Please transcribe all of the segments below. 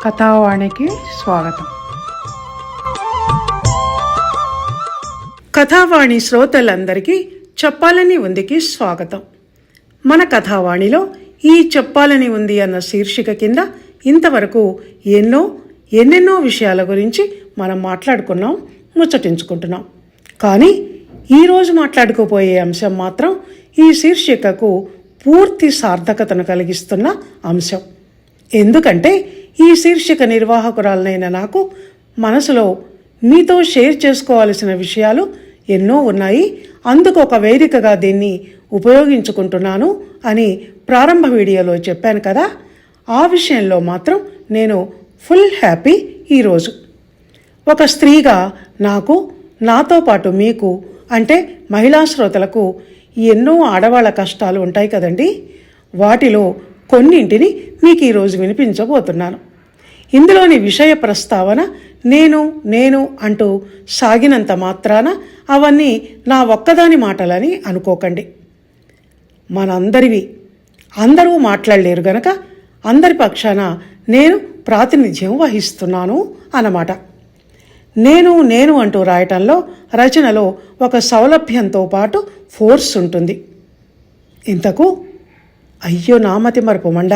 కథావాణికి స్వాగతం. కథావాణి శ్రోతలందరికీ చెప్పాలని ఉందికి స్వాగతం. మన కథావాణిలో ఈ చెప్పాలని ఉంది అన్న శీర్షిక కింద ఇంతవరకు ఎన్నెన్నో విషయాల గురించి మనం మాట్లాడుకున్నాం, ముచ్చటించుకుంటున్నాం. కానీ ఈరోజు మాట్లాడుకోబోయే అంశం మాత్రం ఈ శీర్షికకు పూర్తి సార్థకతను కలిగిస్తున్న అంశం. ఎందుకంటే ఈ శీర్షిక నిర్వాహకురాలనైన నాకు మనసులో మీతో షేర్ చేసుకోవాల్సిన విషయాలు ఎన్నో ఉన్నాయి, అందుకు ఒక వేదికగా దీన్ని ఉపయోగించుకుంటున్నాను అని ప్రారంభ వీడియోలో చెప్పాను కదా. ఆ విషయంలో మాత్రం నేను ఫుల్ హ్యాపీ. ఈరోజు ఒక స్త్రీగా నాకు, నాతో పాటు మీకు అంటే మహిళా శ్రోతలకు ఎన్నో ఆడవాళ్ళ కష్టాలు ఉంటాయి కదండి. వాటిలో కొన్నింటిని మీకు ఈరోజు వినిపించబోతున్నాను. ఇందులోని విషయ ప్రస్తావన నేను అంటూ సాగినంత మాత్రాన అవన్నీ నా ఒక్కదాని మాటలని అనుకోకండి. మనందరివి. అందరూ మాట్లాడలేరు గనక అందరి పక్షాన నేను ప్రాతినిధ్యం వహిస్తున్నాను అన్నమాట. నేను అంటూ రాయటంలో, రచనలో ఒక సౌలభ్యంతో పాటు ఫోర్స్ ఉంటుంది. ఇంతకు అయ్యో నామతి మరపు మండ,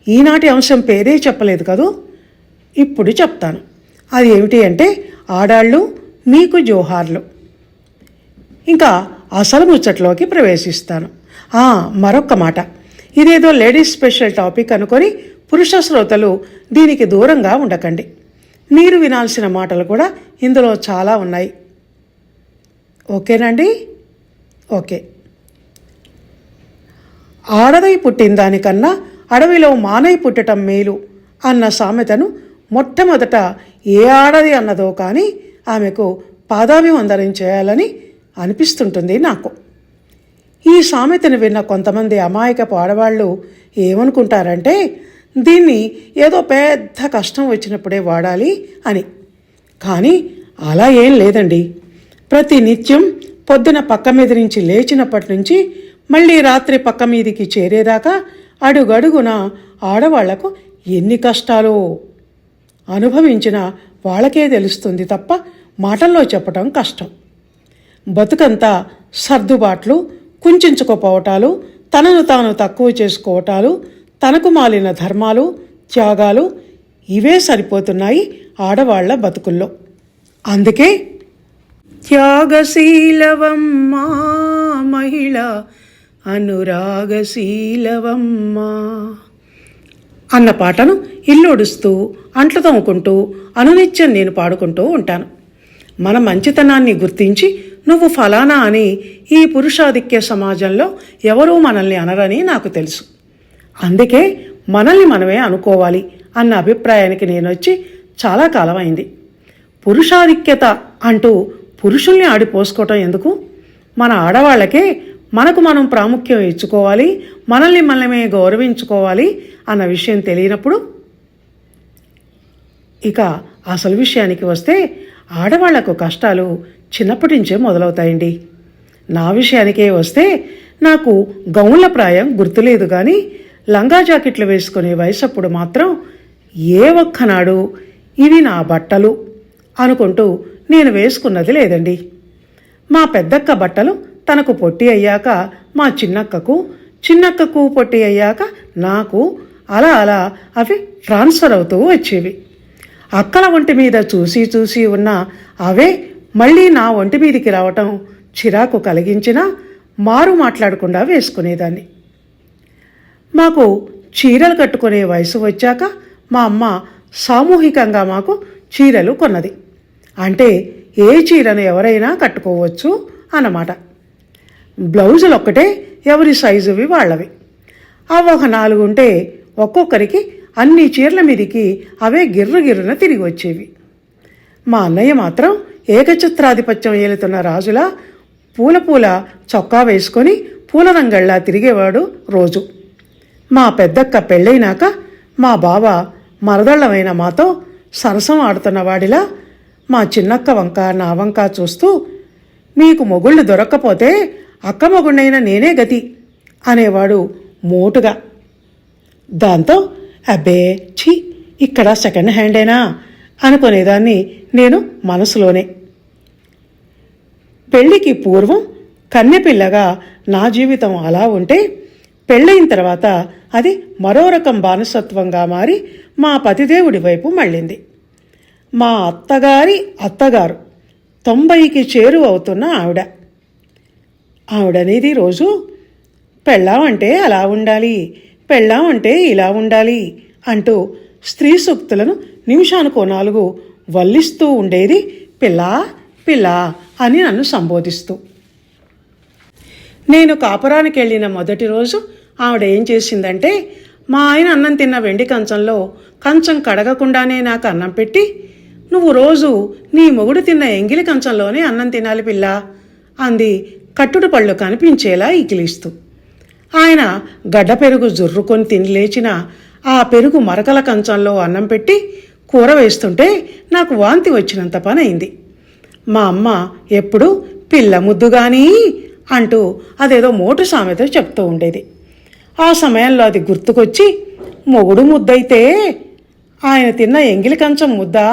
ఈనాటి అంశం పేరే చెప్పలేదు కదూ. ఇప్పుడు చెప్తాను. అది ఏమిటి అంటే ఆడాళ్ళు మీకు జోహార్లు. ఇంకా అసలు ముచ్చట్లోకి ప్రవేశిస్తాను. మరొక్క మాట, ఇదేదో లేడీస్ స్పెషల్ టాపిక్ అనుకొని పురుష శ్రోతలు దీనికి దూరంగా ఉండకండి. మీరు వినాల్సిన మాటలు కూడా ఇందులో చాలా ఉన్నాయి. ఓకేనండి? ఓకే. ఆడదై పుట్టిన దానికన్నా అడవిలో మానై పుట్టడం మేలు అన్న సామెతను మొట్టమొదట ఏ ఆడది అన్నదో కానీ ఆమెకు పాదాభివందనం చేయాలని అనిపిస్తుంటుంది నాకు. ఈ సామెతను విన్న కొంతమంది అమాయకపు ఆడవాళ్ళు ఏమనుకుంటారంటే దీన్ని ఏదో పెద్ద కష్టం వచ్చినప్పుడే వాడాలి అని. కానీ అలా ఏం లేదండి. ప్రతి నిత్యం పొద్దున పక్క మీద నుంచి లేచినప్పటి నుంచి మళ్ళీ రాత్రి పక్క మీదికి చేరేదాకా అడుగడుగున ఆడవాళ్లకు ఎన్ని కష్టాలో అనుభవించిన వాళ్ళకే తెలుస్తుంది తప్ప మాటల్లో చెప్పటం కష్టం. బతుకంతా సర్దుబాట్లు, కుంచుకోపోవటాలు, తనను తాను తక్కువ చేసుకోవటాలు, తనకు మాలిన ధర్మాలు, త్యాగాలు ఇవే సరిపోతున్నాయి ఆడవాళ్ల బతుకుల్లో. అందుకే త్యాగశీలవమ్మా మహిళ, అనురాగశీలవమ్మా అన్న పాటను ఇల్లుడుస్తూ, అంట్లు తోముకుంటూ అనునిత్యం నేను పాడుకుంటూ ఉంటాను. మన మంచితనాన్ని గుర్తించి నువ్వు ఫలానా అని ఈ పురుషాధిక్య సమాజంలో ఎవరూ మనల్ని అనరని నాకు తెలుసు. అందుకే మనల్ని మనమే అనుకోవాలి అన్న అభిప్రాయానికి నేను వచ్చి చాలా కాలమైంది. పురుషాధిక్యత అంటూ పురుషుల్ని ఆడిపోసుకోవటం ఎందుకు? మన ఆడవాళ్లకే మనకు మనం ప్రాముఖ్యం ఇచ్చుకోవాలి, మనల్ని మనమే గౌరవించుకోవాలి అన్న విషయం తెలియనప్పుడు. ఇక అసలు విషయానికి వస్తే ఆడవాళ్లకు కష్టాలు చిన్నప్పటి నుంచే మొదలవుతాయండి. నా విషయానికే వస్తే నాకు గౌన్ల ప్రాయం గుర్తులేదు, కానీ లంగా జాకెట్లు వేసుకునే వయసప్పుడు మాత్రం ఏ ఒక్కనాడు ఇవి నా బట్టలు అనుకుంటూ నేను వేసుకున్నది లేదండి. మా పెద్దక్క బట్టలు తనకు పొట్టి అయ్యాక మా చిన్నక్కకు పొట్టి అయ్యాక నాకు అలా అవి ట్రాన్స్ఫర్ అవుతూ వచ్చేవి. అక్కల ఒంటి మీద చూసి ఉన్న అవే మళ్ళీ నా ఒంటి మీదికి రావటం చిరాకు కలిగించినా మారు మాట్లాడకుండా వేసుకునేదాన్ని. మాకు చీరలు కట్టుకునే వయసు వచ్చాక మా అమ్మ సామూహికంగా మాకు చీరలు కొన్నది. అంటే ఏ చీరను ఎవరైనా కట్టుకోవచ్చు అన్నమాట. బ్లౌజులు ఒక్కటే ఎవరి సైజువి వాళ్ళవి. అవి ఒక 4 ఉంటే ఒక్కొక్కరికి అన్ని చీరల మీదికి అవే గిర్రున తిరిగి వచ్చేవి. మా అన్నయ్య మాత్రం ఏకఛత్రాధిపత్యం ఏలుతున్న రాజులా పూల చొక్కా వేసుకొని పూల రంగళ్ళా తిరిగేవాడు రోజు. మా పెద్దక్క పెళ్ళైనాక మా బావ మరదళ్ళమైన మాతో సరసం ఆడుతున్న వాడిలా మా చిన్నక్క వంక నా వంక చూస్తూ, మీకు మొగుళ్ళు దొరక్కపోతే అక్క మొగుళ్ళైన నేనే గతి అనేవాడు మోటుగా. దాంతో అబ్బే ఛీ ఇక్కడ సెకండ్ హ్యాండేనా అనుకునేదాన్ని నేను మనసులోనే. పెళ్లికి పూర్వం కన్నెపిల్లగా నా జీవితం అలా ఉంటే, పెళ్ళయిన తర్వాత అది మరో రకం బానిసత్వంగా మారి మా పతిదేవుడి వైపు మళ్ళింది. మా అత్తగారి అత్తగారు 90కి చేరువవుతున్న ఆవిడనేది రోజు పెళ్ళాం అంటే అలా ఉండాలి, పెళ్ళాం అంటే ఇలా ఉండాలి అంటూ స్త్రీ సూక్తులను నిమిషానికో 4 వల్లిస్తూ ఉండేది. పిల్లా పిల్లా అని నన్ను సంబోధిస్తూ. నేను కాపురానికి వెళ్ళిన మొదటి రోజు ఆవిడ ఏం చేసిందంటే, మా ఆయన అన్నం తిన్న వెండి కంచంలో కంచం కడగకుండానే నాకు అన్నం పెట్టి, నువ్వు రోజు నీ మొగుడు తిన్న ఎంగిలి కంచంలోనే అన్నం తినాలి పిల్ల అంది, కట్టుడు పళ్ళు కనిపించేలా ఇకిలిస్తూ. ఆయన గడ్డ పెరుగు జుర్రుకొని తిని లేచిన ఆ పెరుగు మరకల కంచంలో అన్నం పెట్టి కూర వేస్తుంటే నాకు వాంతి వచ్చినంత పని అయింది. మా అమ్మ ఎప్పుడూ పిల్ల ముద్దుగాని అంటూ అదేదో మోటు సామెత చెప్తూ ఉండేది. ఆ సమయంలో అది గుర్తుకొచ్చి, మొగుడు ముద్దయితే ఆయన తిన్న ఎంగిలి కంచం ముద్దా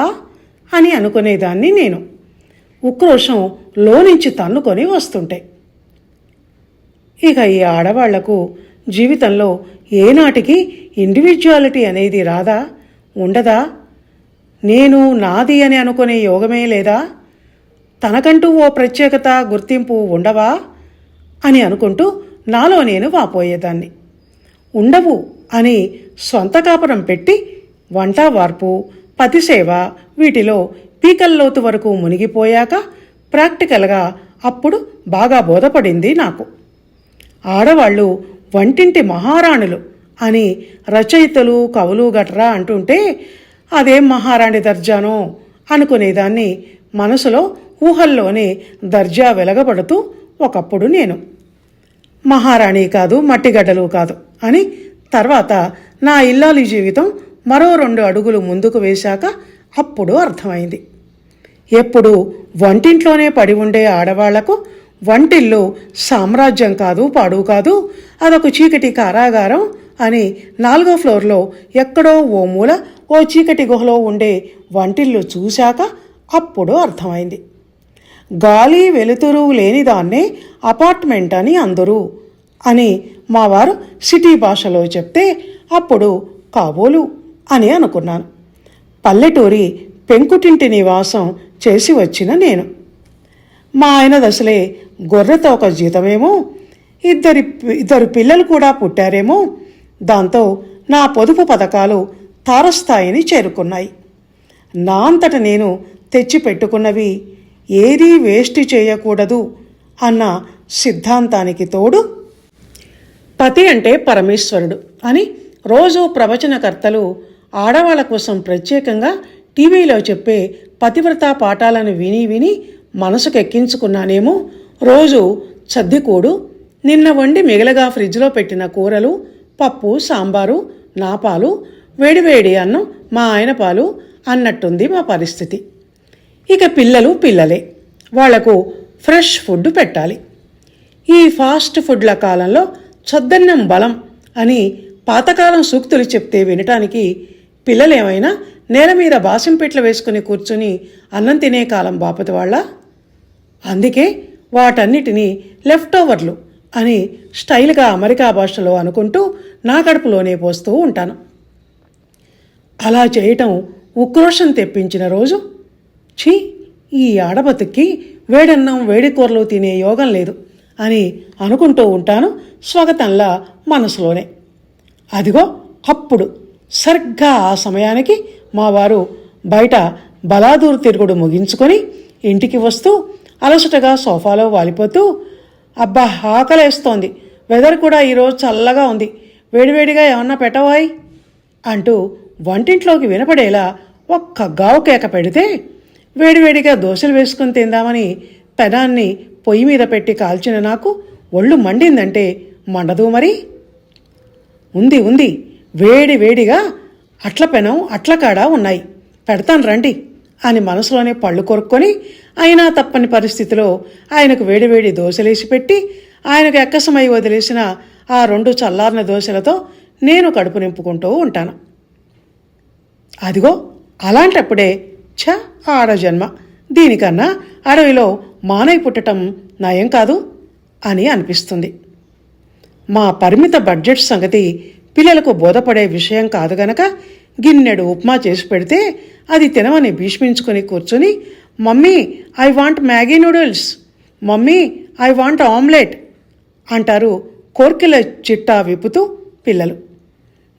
అని అనుకునేదాన్ని నేను. ఉక్రోషం లోనుంచి తన్నుకొని వస్తుంటాయి. ఇక ఈ ఆడవాళ్లకు జీవితంలో ఏనాటికి ఇండివిజువాలిటీ అనేది రాదా, ఉండదా? నేను నాది అని అనుకునే యోగమే లేదా? తనకంటూ ఓ ప్రత్యేకత గుర్తింపు ఉండవా అని అనుకుంటూ నాలో నేను వాపోయేదాన్ని. ఉండవు అని సొంత కాపురం పెట్టి వంట వార్పు, పతిసేవ వీటిలో పీకల్లోతు వరకు మునిగిపోయాక ప్రాక్టికల్గా అప్పుడు బాగా బోధపడింది నాకు. ఆడవాళ్ళు వంటింటి మహారాణులు అని రచయితలు కవులు గట్రా అంటుంటే, అదేం మహారాణి దర్జానో అనుకునేదాన్ని మనసులో ఊహల్లోనే దర్జా వెలగబడుతూ ఒకప్పుడు నేను. మహారాణి కాదు, మట్టిగడ్డలు కాదు అని తర్వాత నా ఇల్లాలి జీవితం మరో 2 అడుగులు ముందుకు వేశాక అప్పుడు అర్థమైంది. ఎప్పుడు వంటింట్లోనే పడి ఉండే ఆడవాళ్లకు వంటిల్లు సామ్రాజ్యం కాదు, పాడు కాదు, అదొక చీకటి కారాగారం అని 4వ ఫ్లోర్లో ఎక్కడో ఓ మూల ఓ చీకటి గుహలో ఉండే వంటిల్లు చూశాక అప్పుడు అర్థమైంది. గాలి వెలుతురు లేనిదాన్నే అపార్ట్మెంట్ అని అందరూ అని మా వారు సిటీ భాషలో చెప్తే అప్పుడు కాబోలు అని అనుకున్నాను. పల్లెటూరి పెంకుటింటి నివాసం చేసి వచ్చిన నేను. మా ఆయన దశలే గొర్రెతో ఒక జీతమేమో, ఇద్దరు పిల్లలు కూడా పుట్టారేమో. దాంతో నా పొదుపు పథకాలు తారస్థాయిని చేరుకున్నాయి. నా అంతట నేను తెచ్చి పెట్టుకున్నవి ఏదీ వేస్ట్ చేయకూడదు అన్న సిద్ధాంతానికి తోడు, పతి అంటే పరమేశ్వరుడు అని రోజు ప్రవచనకర్తలు ఆడవాళ్ల కోసం ప్రత్యేకంగా టీవీలో చెప్పే పతివ్రతా పాఠాలను విని విని మనసుకెక్కించుకున్నానేమో. రోజు చద్దికూడు, నిన్న వండి మిగలగా ఫ్రిడ్జ్లో పెట్టిన కూరలు, పప్పు, సాంబారు, నా పాలు, వేడివేడి అన్నం, మా ఆయన పాలు అన్నట్టుంది మా పరిస్థితి. ఇక పిల్లలు పిల్లలే, వాళ్లకు ఫ్రెష్ ఫుడ్ పెట్టాలి. ఈ ఫాస్ట్ ఫుడ్ల కాలంలో చద్దన్నం బలం అని పాతకాలం సూక్తులు చెప్తే వినటానికి పిల్లలేమైనా నేల మీద బాసింపెట్లు వేసుకుని కూర్చుని అన్నం తినే కాలం బాపతి వాళ్ళ. అందుకే వాటన్నిటినీ లెఫ్ట్ ఓవర్లు అని స్టైల్గా అమెరికా భాషలో అనుకుంటూ నా కడుపులోనే పోస్తూ ఉంటాను. అలా చేయటం ఉక్రోషం తెప్పించిన రోజు, ఛీ ఈ ఆడబతుక్కి వేడన్నం వేడి కూరలు తినే యోగం లేదు అని అనుకుంటూ ఉంటాను స్వాగతంలా మనసులోనే. అదిగో అప్పుడు సరిగ్గా ఆ సమయానికి మా వారు బయట బలాదూరు తిరుగుడు ముగించుకొని ఇంటికి వస్తూ అలసటగా సోఫాలో వాలిపోతూ, అబ్బా ఆకలేస్తోంది, వెదర్ కూడా ఈరోజు చల్లగా ఉంది, వేడివేడిగా ఏమన్నా పెట్టవాయి అంటూ వంటింట్లోకి వినపడేలా ఒక్క గావు కేక పెడితే, వేడివేడిగా దోశలు వేసుకుని తిందామని పెనాన్ని పొయ్యి మీద పెట్టి కాల్చిన నాకు ఒళ్ళు మండిందంటే మండదు మరి. ఉంది ఉంది, వేడి వేడిగా అట్ల పెనం అట్లకాడ ఉన్నాయి, పెడతాను రండి అని మనసులోనే పళ్ళు కొరుక్కొని, అయినా తప్పని పరిస్థితిలో ఆయనకు వేడివేడి దోశలేసి పెట్టి ఆయనకు ఎక్కసమై వదిలేసిన ఆ 2 చల్లారిన దోశలతో నేను కడుపు నింపుకుంటూ ఉంటాను. అదిగో అలాంటప్పుడే ఆడజన్మ, దీనికన్నా అడవిలో మానై పుట్టడం నయం కాదు అని అనిపిస్తుంది. మా పరిమిత బడ్జెట్ సంగతి పిల్లలకు బోధపడే విషయం కాదు గనక గిన్నెడు ఉప్మా చేసి పెడితే అది తినమని భీష్మించుకొని కూర్చుని, mummy I want Maggi noodles, mummy I want omelette అంటారు కోర్కెల చిట్టా విప్పుతూ పిల్లలు.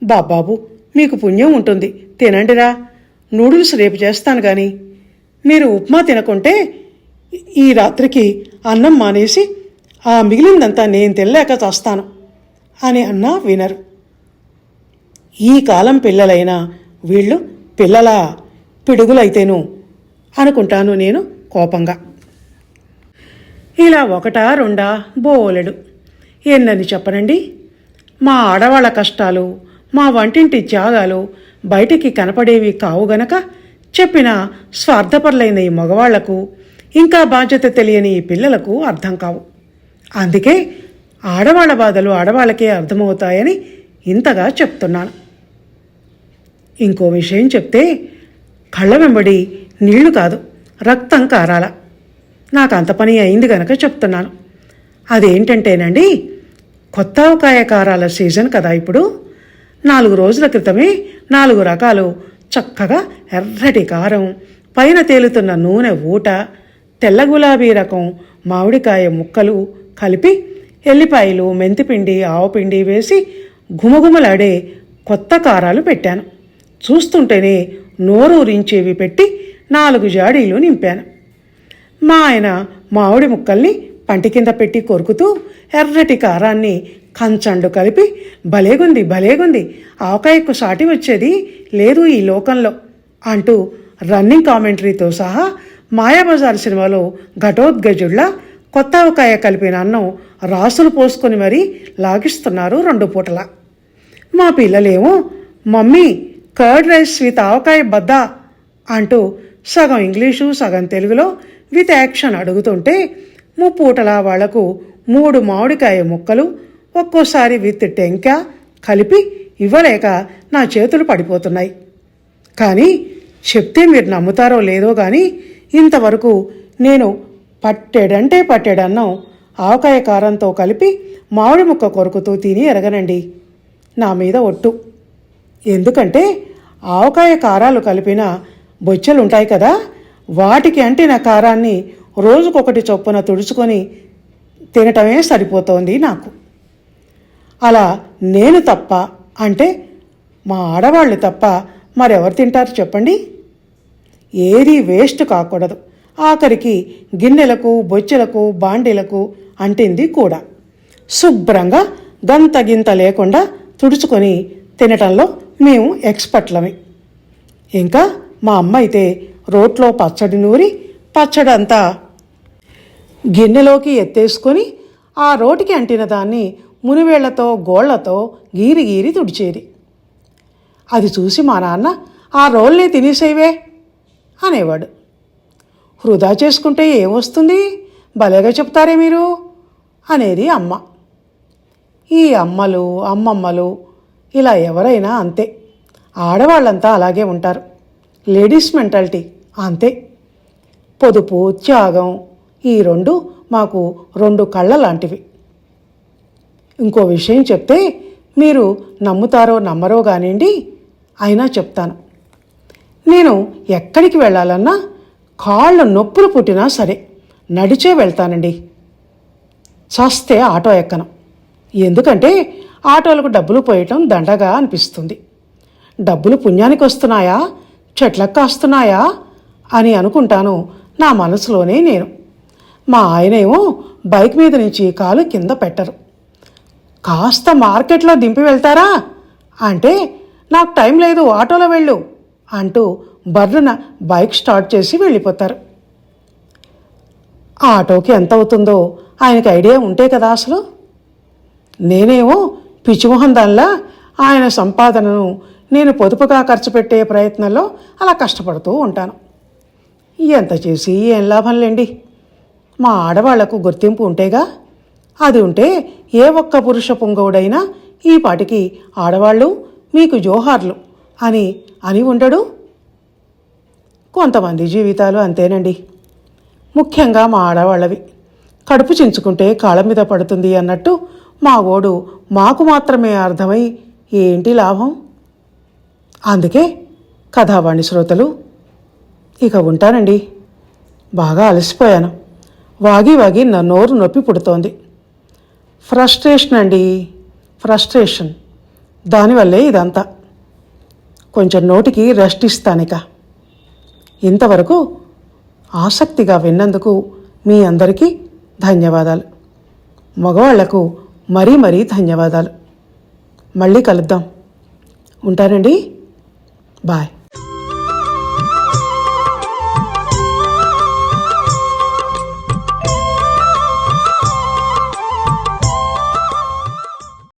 బాబాబు మీకు పుణ్యం ఉంటుంది, తినండిరా, నూడిల్స్ రేపు చేస్తాను కానీ మీరు ఉప్మా తినకుంటే ఈ రాత్రికి అన్నం మానేసి ఆ మిగిలిందంతా నేను తినలేక చేస్తాను అని అన్నా వినరు. ఈ కాలం పిల్లలైనా వీళ్ళు పిల్లల పిడుగులైతేను అనుకుంటాను నేను కోపంగా. ఇలా ఒకటా రెండా బోలెడు ఎన్నని చెప్పనండి. మా ఆడవాళ్ళ కష్టాలు, మా వంటింటి త్యాగాలు బయటికి కనపడేవి కావు గనక చెప్పిన స్వార్థపరులైన ఈ మగవాళ్లకు, ఇంకా బాధ్యత తెలియని ఈ పిల్లలకు అర్థం కావు. అందుకే ఆడవాళ్ల బాధలు ఆడవాళ్ళకే అర్థమవుతాయని ఇంతగా చెప్తున్నాను. ఇంకో విషయం చెప్తే కళ్ళ వెంబడి నీళ్లు కాదు రక్తం కారాల. నాకు అంత పని అయింది గనక చెప్తున్నాను. అదేంటంటేనండి, కొత్త ఆవకాయ కారాల సీజన్ కదా ఇప్పుడు. 4 రోజుల క్రితమే 4 రకాలు చక్కగా ఎర్రటి కారం, పైన తేలుతున్న నూనె ఊట, తెల్ల గులాబీ రకం మామిడికాయ ముక్కలు కలిపి ఎల్లిపాయలు, మెంతిపిండి, ఆవపిండి వేసి గుమగుమలాడే కొత్త కారాలు పెట్టాను. చూస్తుంటేనే నోరూరించేవి పెట్టి 4 జాడీలు నింపాను. మా ఆయన మామిడి ముక్కల్ని పంటి కింద పెట్టి కొరుకుతూ ఎర్రటి కారాన్ని కంచండు కలిపి భలేగుంది భలేగుంది, ఆవకాయకు సాటి వచ్చేది లేదు ఈ లోకంలో అంటూ రన్నింగ్ కామెంటరీతో సహా మాయాబజార్ సినిమాలో ఘటోద్గజుళ్లా కొత్త ఆవకాయ కలిపిన అన్నం రాసులు పోసుకొని మరీ లాగిస్తున్నారు 2 పూటలా. మా పిల్లలేమో మమ్మీ కర్డ్ రైస్ విత్ ఆవకాయ బద్దా అంటూ సగం ఇంగ్లీషు సగం తెలుగులో విత్ యాక్షన్ అడుగుతుంటే ముప్పూటలా వాళ్లకు 3 మామిడికాయ ముక్కలు, ఒక్కోసారి విత్ టెంక కలిపి ఇవ్వలేక నా చేతులు పడిపోతున్నాయి. కానీ చెప్తే మీరు నమ్ముతారో లేదో కానీ ఇంతవరకు నేను పట్టెడంటే పట్టెడన్నం ఆవకాయ కారంతో కలిపి మామిడి ముక్క కొరుకుతూ తిని ఎరగనండి. నా మీద ఒట్టు. ఎందుకంటే ఆవకాయ కారాలు కలిపిన బొచ్చెలుంటాయి కదా, వాటికి అంటిన కారాన్ని రోజుకొకటి చొప్పున తుడుచుకొని తినటమే సరిపోతోంది నాకు. అలా నేను తప్ప అంటే మా ఆడవాళ్ళు తప్ప మరెవరు తింటారు చెప్పండి? ఏదీ వేస్ట్ కాకూడదు. ఆఖరికి గిన్నెలకు, బొచ్చెలకు, బాండీలకు అంటింది కూడా శుభ్రంగా గంత గింత లేకుండా తుడుచుకొని తినటంలో మేము ఎక్స్పర్ట్లమే. ఇంకా మా అమ్మ అయితే రోట్లో పచ్చడి నూరి పచ్చడంతా గిన్నెలోకి ఎత్తేసుకొని ఆ రోటికి అంటిన దాన్ని మునివేళ్లతో గోళ్లతో గీరి గీరి తుడిచేది. అది చూసి మా నాన్న ఆ రోల్నే తినేసేవే అనేవాడు. వృధా చేసుకుంటే ఏమొస్తుంది, భలేగా చెప్తారే మీరు అనేది అమ్మ. ఈ అమ్మలు అమ్మమ్మలు ఇలా ఎవరైనా అంతే, ఆడవాళ్ళంతా అలాగే ఉంటారు. లేడీస్ మెంటాలిటీ అంతే. పొదుపు, త్యాగం ఈ 2 మాకు 2 కళ్ళ లాంటివి. ఇంకో విషయం చెప్తే మీరు నమ్ముతారో నమ్మరో కానివ్వండి, అయినా చెప్తాను. నేను ఎక్కడికి వెళ్ళాలన్నా కాళ్ళు నొప్పులు పుట్టినా సరే నడిచే వెళ్తానండి. చస్తే ఆటో ఎక్కను. ఎందుకంటే ఆటోలకు డబ్బులు పోయటం దండగా అనిపిస్తుంది. డబ్బులు పుణ్యానికి వస్తున్నాయా, చెట్లకు కాస్తున్నాయా అని అనుకుంటాను నా మనసులోనే నేను. మా ఆయనేమో బైక్ మీద నుంచి కాలు కింద పెట్టరు. కాస్త మార్కెట్లో దింపి వెళ్తారా అంటే నాకు టైం లేదు, ఆటోలో వెళ్ళు అంటూ బర్రున బైక్ స్టార్ట్ చేసి వెళ్ళిపోతారు. ఆ ఆటోకి ఎంత అవుతుందో ఆయనకి ఐడియా ఉంటే కదా అసలు. నేనేమో పిచ్చిమోహన్ దానిలా ఆయన సంపాదనను నేను పొదుపుగా ఖర్చు పెట్టే ప్రయత్నంలో అలా కష్టపడుతూ ఉంటాను. ఎంత చేసి ఏం లాభంలేండి. మా ఆడవాళ్లకు గుర్తింపు ఉంటేగా. అది ఉంటే ఏ ఒక్క పురుష పుంగవుడైనా ఈ పాటికి ఆడవాళ్ళు మీకు జోహార్లు అని అని ఉండడు. కొంతమంది జీవితాలు అంతేనండి. ముఖ్యంగా మా ఆడవాళ్ళవి. కడుపు చించుకుంటే కాళ్ళ మీద పడుతుంది అన్నట్టు మా ఓడు మాకు మాత్రమే అర్థమై ఏంటి లాభం? అందుకే కథావాణి శ్రోతలు, ఇక ఉంటానండి. బాగా అలసిపోయాను. వాగి వాగి నా నోరు నొప్పి పుడుతోంది. ఫ్రస్ట్రేషన్ అండి, ఫ్రస్ట్రేషన్. దానివల్లే ఇదంతా. కొంచెం నోటికి రెస్ట్ ఇస్తానిక. ఇంతవరకు ఆసక్తిగా విన్నందుకు మీ అందరికీ ధన్యవాదాలు. మగవాళ్లకు మరీ మరీ ధన్యవాదాలు. మళ్ళీ కలుద్దాం. ఉంటానండి. బాయ్.